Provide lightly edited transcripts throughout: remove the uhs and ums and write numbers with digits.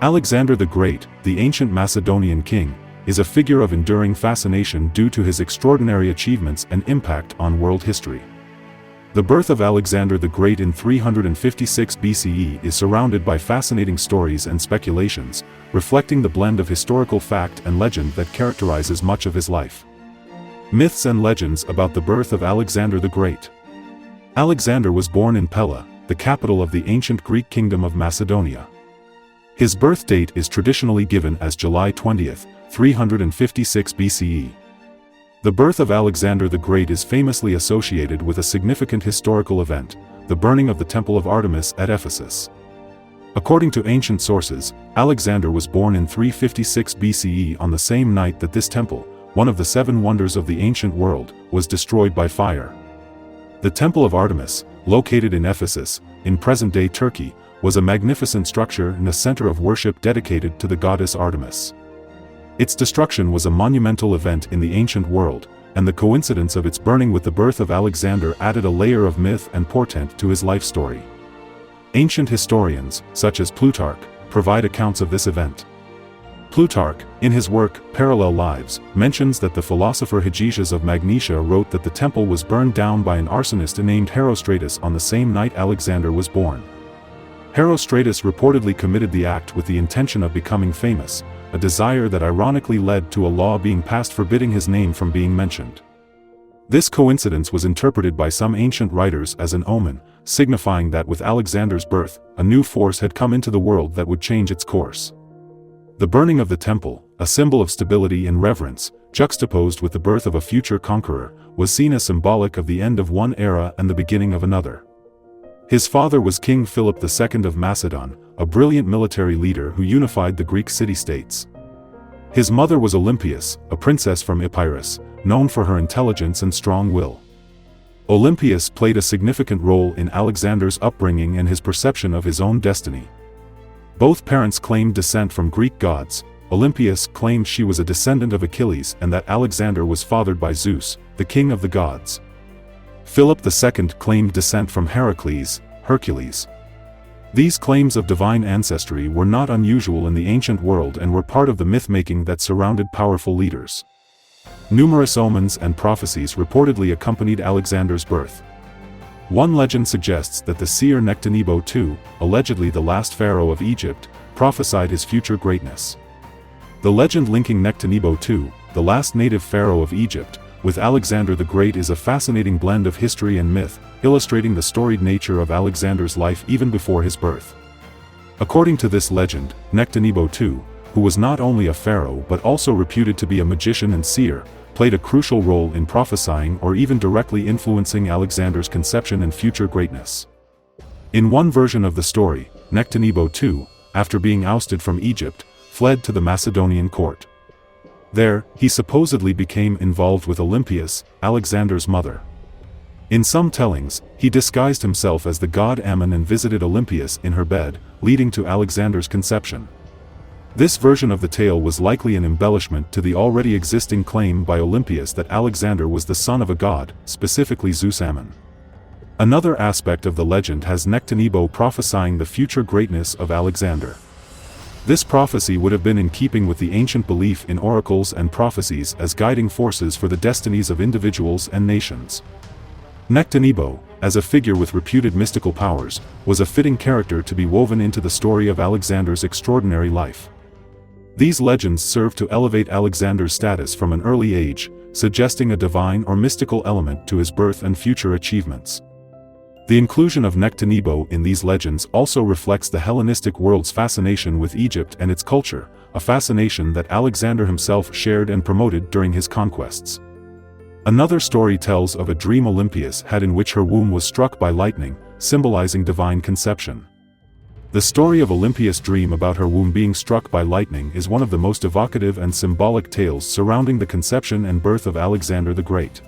Alexander the Great, the ancient Macedonian king, is a figure of enduring fascination due to his extraordinary achievements and impact on world history. The birth of Alexander the Great in 356 BCE is surrounded by fascinating stories and speculations, reflecting the blend of historical fact and legend that characterizes much of his life. Myths and legends about the birth of Alexander the Great. Alexander was born in Pella, the capital of the ancient Greek kingdom of Macedonia. His birth date is traditionally given as July 20, 356 BCE. The birth of Alexander the Great is famously associated with a significant historical event, the burning of the Temple of Artemis at Ephesus. According to ancient sources, Alexander was born in 356 BCE on the same night that this temple, one of the seven wonders of the ancient world, was destroyed by fire. The Temple of Artemis, located in Ephesus, in present-day Turkey, was a magnificent structure and a center of worship dedicated to the goddess Artemis. Its destruction was a monumental event in the ancient world, and the coincidence of its burning with the birth of Alexander added a layer of myth and portent to his life story. Ancient historians, such as Plutarch, provide accounts of this event. Plutarch, in his work, Parallel Lives, mentions that the philosopher Hegesias of Magnesia wrote that the temple was burned down by an arsonist named Herostratus on the same night Alexander was born. Herostratus reportedly committed the act with the intention of becoming famous, a desire that ironically led to a law being passed forbidding his name from being mentioned. This coincidence was interpreted by some ancient writers as an omen, signifying that with Alexander's birth, a new force had come into the world that would change its course. The burning of the temple, a symbol of stability and reverence, juxtaposed with the birth of a future conqueror, was seen as symbolic of the end of one era and the beginning of another. His father was King Philip II of Macedon, a brilliant military leader who unified the Greek city-states. His mother was Olympias, a princess from Epirus, known for her intelligence and strong will. Olympias played a significant role in Alexander's upbringing and his perception of his own destiny. Both parents claimed descent from Greek gods. Olympias claimed she was a descendant of Achilles and that Alexander was fathered by Zeus, the king of the gods. Philip II claimed descent from Heracles, Hercules. These claims of divine ancestry were not unusual in the ancient world and were part of the myth-making that surrounded powerful leaders. Numerous omens and prophecies reportedly accompanied Alexander's birth. One legend suggests that the seer Nectanebo II, allegedly the last pharaoh of Egypt, prophesied his future greatness. The legend linking Nectanebo II, the last native pharaoh of Egypt, with Alexander the Great is a fascinating blend of history and myth, illustrating the storied nature of Alexander's life even before his birth. According to this legend, Nectanebo II, who was not only a pharaoh but also reputed to be a magician and seer, played a crucial role in prophesying or even directly influencing Alexander's conception and future greatness. In one version of the story, Nectanebo II, after being ousted from Egypt, fled to the Macedonian court. There, he supposedly became involved with Olympias, Alexander's mother. In some tellings, he disguised himself as the god Ammon and visited Olympias in her bed, leading to Alexander's conception. This version of the tale was likely an embellishment to the already existing claim by Olympias that Alexander was the son of a god, specifically Zeus Ammon. Another aspect of the legend has Nectanebo prophesying the future greatness of Alexander. This prophecy would have been in keeping with the ancient belief in oracles and prophecies as guiding forces for the destinies of individuals and nations. Nectanebo, as a figure with reputed mystical powers, was a fitting character to be woven into the story of Alexander's extraordinary life. These legends serve to elevate Alexander's status from an early age, suggesting a divine or mystical element to his birth and future achievements. The inclusion of Nectanebo in these legends also reflects the Hellenistic world's fascination with Egypt and its culture, a fascination that Alexander himself shared and promoted during his conquests. Another story tells of a dream Olympias had in which her womb was struck by lightning, symbolizing divine conception. The story of Olympias' dream about her womb being struck by lightning is one of the most evocative and symbolic tales surrounding the conception and birth of Alexander the Great.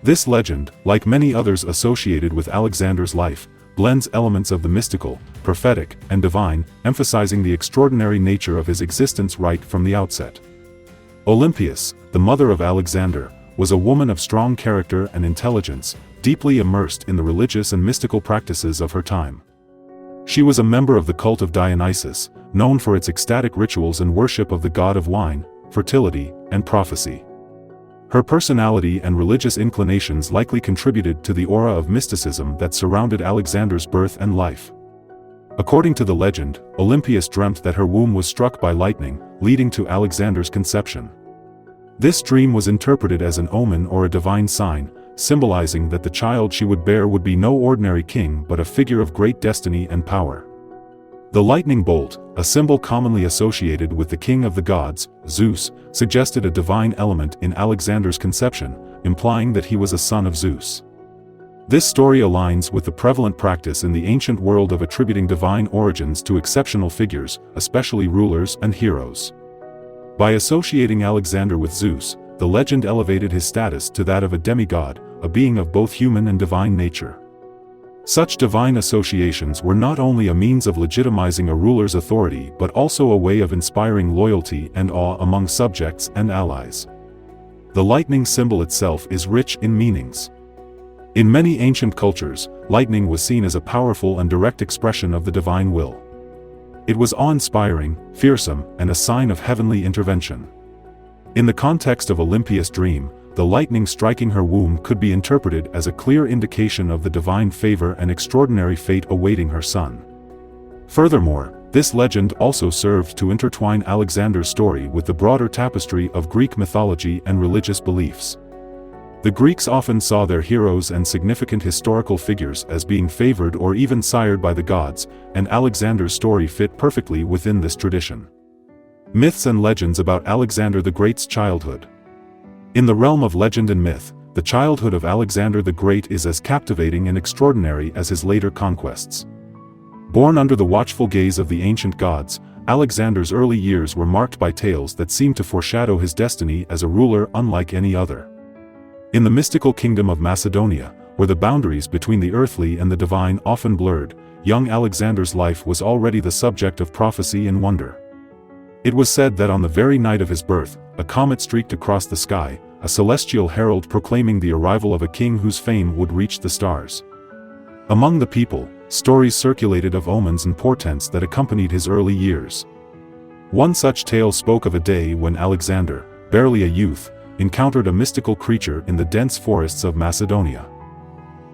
This legend, like many others associated with Alexander's life, blends elements of the mystical, prophetic, and divine, emphasizing the extraordinary nature of his existence right from the outset. Olympias, the mother of Alexander, was a woman of strong character and intelligence, deeply immersed in the religious and mystical practices of her time. She was a member of the cult of Dionysus, known for its ecstatic rituals and worship of the god of wine, fertility, and prophecy. Her personality and religious inclinations likely contributed to the aura of mysticism that surrounded Alexander's birth and life. According to the legend, Olympias dreamt that her womb was struck by lightning, leading to Alexander's conception. This dream was interpreted as an omen or a divine sign, symbolizing that the child she would bear would be no ordinary king but a figure of great destiny and power. The lightning bolt, a symbol commonly associated with the king of the gods, Zeus, suggested a divine element in Alexander's conception, implying that he was a son of Zeus. This story aligns with the prevalent practice in the ancient world of attributing divine origins to exceptional figures, especially rulers and heroes. By associating Alexander with Zeus, the legend elevated his status to that of a demigod, a being of both human and divine nature. Such divine associations were not only a means of legitimizing a ruler's authority but also a way of inspiring loyalty and awe among subjects and allies. The lightning symbol itself is rich in meanings. In many ancient cultures, lightning was seen as a powerful and direct expression of the divine will. It was awe-inspiring, fearsome, and a sign of heavenly intervention. In the context of Olympias' dream, the lightning striking her womb could be interpreted as a clear indication of the divine favor and extraordinary fate awaiting her son. Furthermore, this legend also served to intertwine Alexander's story with the broader tapestry of Greek mythology and religious beliefs. The Greeks often saw their heroes and significant historical figures as being favored or even sired by the gods, and Alexander's story fit perfectly within this tradition. Myths and legends about Alexander the Great's childhood. In the realm of legend and myth, the childhood of Alexander the Great is as captivating and extraordinary as his later conquests. Born under the watchful gaze of the ancient gods, Alexander's early years were marked by tales that seemed to foreshadow his destiny as a ruler unlike any other. In the mystical kingdom of Macedonia, where the boundaries between the earthly and the divine often blurred, young Alexander's life was already the subject of prophecy and wonder. It was said that on the very night of his birth, a comet streaked across the sky, a celestial herald proclaiming the arrival of a king whose fame would reach the stars. Among the people, stories circulated of omens and portents that accompanied his early years. One such tale spoke of a day when Alexander, barely a youth, encountered a mystical creature in the dense forests of Macedonia.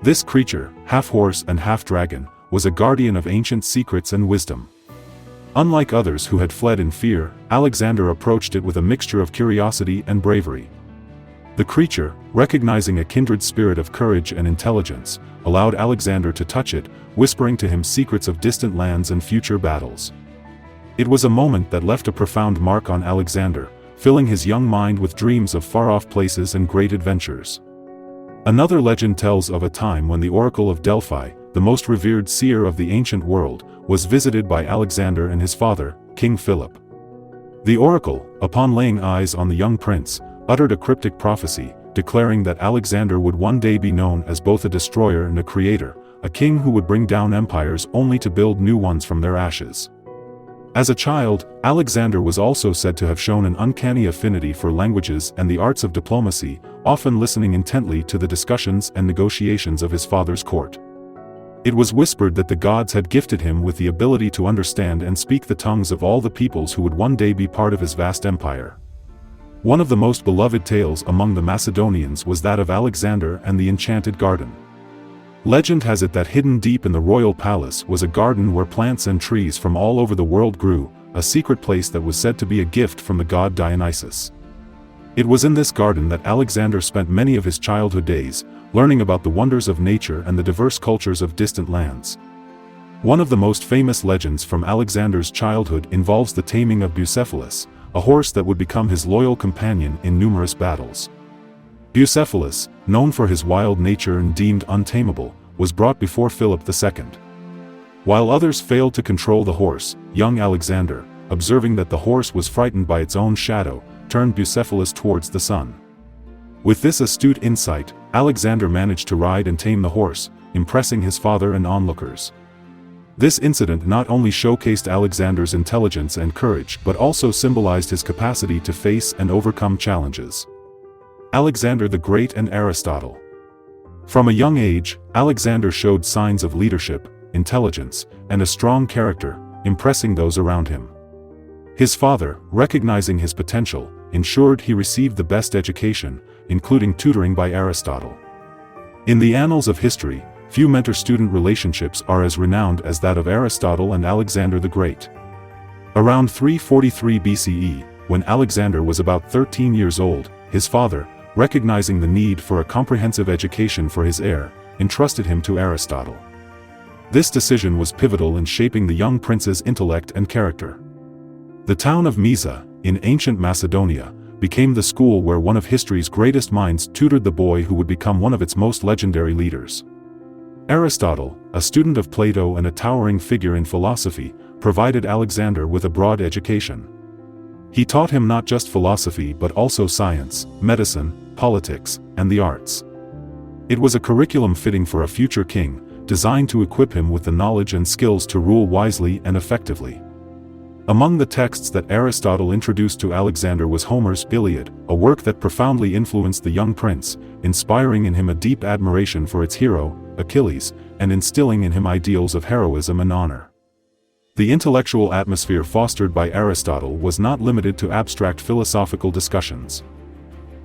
This creature, half horse and half dragon, was a guardian of ancient secrets and wisdom. Unlike others who had fled in fear, Alexander approached it with a mixture of curiosity and bravery. The creature, recognizing a kindred spirit of courage and intelligence, allowed Alexander to touch it, whispering to him secrets of distant lands and future battles. It was a moment that left a profound mark on Alexander, filling his young mind with dreams of far-off places and great adventures. Another legend tells of a time when the oracle of Delphi, the most revered seer of the ancient world, was visited by Alexander and his father, King Philip. The oracle, upon laying eyes on the young prince, uttered a cryptic prophecy, declaring that Alexander would one day be known as both a destroyer and a creator, a king who would bring down empires only to build new ones from their ashes. As a child, Alexander was also said to have shown an uncanny affinity for languages and the arts of diplomacy, often listening intently to the discussions and negotiations of his father's court. It was whispered that the gods had gifted him with the ability to understand and speak the tongues of all the peoples who would one day be part of his vast empire. One of the most beloved tales among the Macedonians was that of Alexander and the Enchanted Garden. Legend has it that hidden deep in the royal palace was a garden where plants and trees from all over the world grew, a secret place that was said to be a gift from the god Dionysus. It was in this garden that Alexander spent many of his childhood days, learning about the wonders of nature and the diverse cultures of distant lands. One of the most famous legends from Alexander's childhood involves the taming of Bucephalus, a horse that would become his loyal companion in numerous battles. Bucephalus, known for his wild nature and deemed untamable, was brought before Philip II. While others failed to control the horse, young Alexander, observing that the horse was frightened by its own shadow, turned Bucephalus towards the sun. With this astute insight, Alexander managed to ride and tame the horse, impressing his father and onlookers. This incident not only showcased Alexander's intelligence and courage but also symbolized his capacity to face and overcome challenges. Alexander the Great and Aristotle. From a young age, Alexander showed signs of leadership, intelligence, and a strong character, impressing those around him. His father, recognizing his potential, ensured he received the best education, including tutoring by Aristotle. In the annals of history, few mentor-student relationships are as renowned as that of Aristotle and Alexander the Great. Around 343 BCE, when Alexander was about 13 years old, his father, recognizing the need for a comprehensive education for his heir, entrusted him to Aristotle. This decision was pivotal in shaping the young prince's intellect and character. The town of Mysa, in ancient Macedonia, became the school where one of history's greatest minds tutored the boy who would become one of its most legendary leaders. Aristotle, a student of Plato and a towering figure in philosophy, provided Alexander with a broad education. He taught him not just philosophy but also science, medicine, politics, and the arts. It was a curriculum fitting for a future king, designed to equip him with the knowledge and skills to rule wisely and effectively. Among the texts that Aristotle introduced to Alexander was Homer's Iliad, a work that profoundly influenced the young prince, inspiring in him a deep admiration for its hero, Achilles, and instilling in him ideals of heroism and honor. The intellectual atmosphere fostered by Aristotle was not limited to abstract philosophical discussions.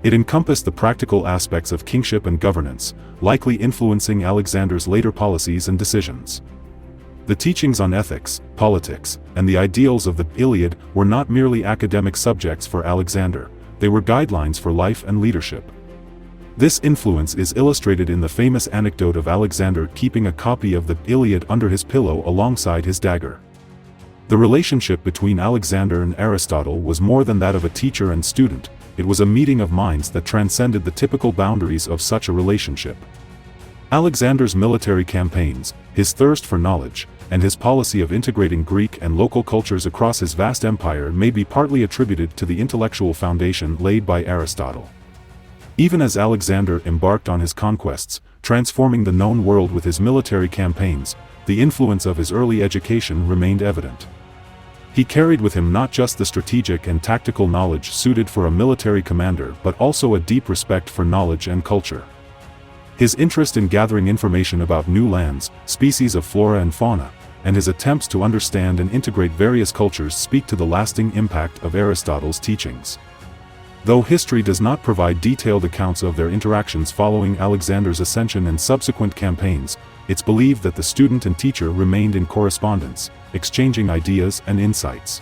It encompassed the practical aspects of kingship and governance, likely influencing Alexander's later policies and decisions. The teachings on ethics, politics, and the ideals of the Iliad were not merely academic subjects for Alexander, they were guidelines for life and leadership. This influence is illustrated in the famous anecdote of Alexander keeping a copy of the Iliad under his pillow alongside his dagger. The relationship between Alexander and Aristotle was more than that of a teacher and student, it was a meeting of minds that transcended the typical boundaries of such a relationship. Alexander's military campaigns, his thirst for knowledge, and his policy of integrating Greek and local cultures across his vast empire may be partly attributed to the intellectual foundation laid by Aristotle. Even as Alexander embarked on his conquests, transforming the known world with his military campaigns, the influence of his early education remained evident. He carried with him not just the strategic and tactical knowledge suited for a military commander but also a deep respect for knowledge and culture. His interest in gathering information about new lands, species of flora and fauna, and his attempts to understand and integrate various cultures speak to the lasting impact of Aristotle's teachings. Though history does not provide detailed accounts of their interactions following Alexander's ascension and subsequent campaigns, it's believed that the student and teacher remained in correspondence, exchanging ideas and insights.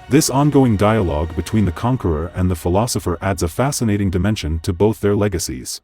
This ongoing dialogue between the conqueror and the philosopher adds a fascinating dimension to both their legacies.